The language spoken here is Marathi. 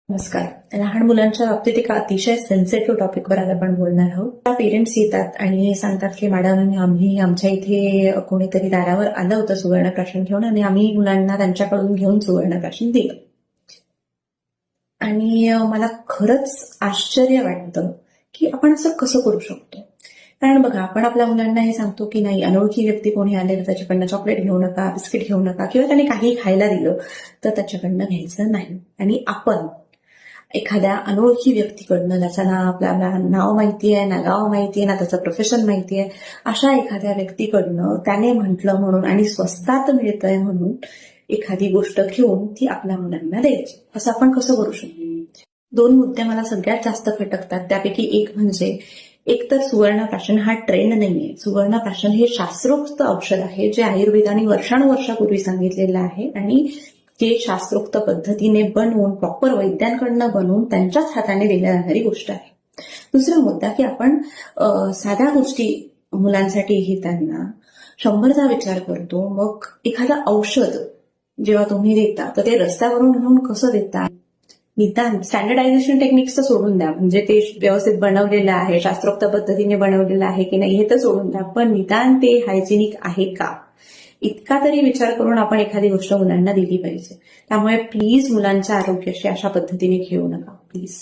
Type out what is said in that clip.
नमस्कार. लहान मुलांच्या बाबतीत एक अतिशय सेन्सिटिव्ह टॉपिकवर आज आपण बोलणार आहोत. पेरेंट्स येतात आणि सांगतात की मॅडम आम्ही आमच्या इथे कोणीतरी दारावर आलं होतं सुवर्णप्राशन घेऊन आणि आम्ही मुलांना त्यांच्याकडून घेऊन सुवर्णप्राशन दिलं. आणि मला खरंच आश्चर्य वाटतं की आपण असं कसं करू शकतो. कारण बघा, आपण आपल्या मुलांना हे सांगतो की नाही, अनोळखी व्यक्ती कोणी आले तर त्याच्याकडनं चॉकलेट घेऊ नका, बिस्किट घेऊ नका, किंवा त्याने काही खायला दिलं तर त्याच्याकडनं घ्यायचं नाही. आणि आपण एखाद्या अनोळखी व्यक्तीकडनं, ज्याचं नाव आपल्याला नाव माहिती आहे ना, गाव माहिती आहे ना, त्याचं प्रोफेशन माहिती आहे, अशा एखाद्या व्यक्तीकडनं त्याने म्हटलं म्हणून आणि स्वस्तात मिळतंय म्हणून एखादी गोष्ट घेऊन ती आपल्या मुलांना द्यायची. असं आपण कसं करू शकतो? 2 मुद्दे मला सगळ्यात जास्त खटकतात. त्यापैकी एक म्हणजे, एक तर सुवर्णप्राशन हा ट्रेंड नाहीये. सुवर्णप्राशन हे शास्त्रोक्त औषध आहे, जे आयुर्वेदाने वर्षानुवर्षापूर्वी सांगितलेलं आहे आणि जे शास्त्रोक्त पद्धतीने बनवून, प्रॉपर वैद्यांकडनं बनवून त्यांच्याच हाताने दिल्या जाणारी गोष्ट आहे. दुसरा मुद्दा की आपण साध्या गोष्टी मुलांसाठी घेताना 100चा विचार करतो. मग एखादं औषध जेव्हा तुम्ही देता तर ते रस्त्यावरून घेऊन कसं देता? निदान स्टँडर्डायझेशन टेक्निक्स तर सोडून द्या, म्हणजे ते व्यवस्थित बनवलेलं आहे, शास्त्रोक्त पद्धतीने बनवलेलं आहे की नाही हे तर सोडून द्या, पण निदान ते हायजेनिक आहे का, इतका तरी विचार करून आपण एखादी गोष्ट मुलांना दिली पाहिजे. त्यामुळे प्लीज मुलांच्या आरोग्याशी अशा पद्धतीने खेळू नका, प्लीज.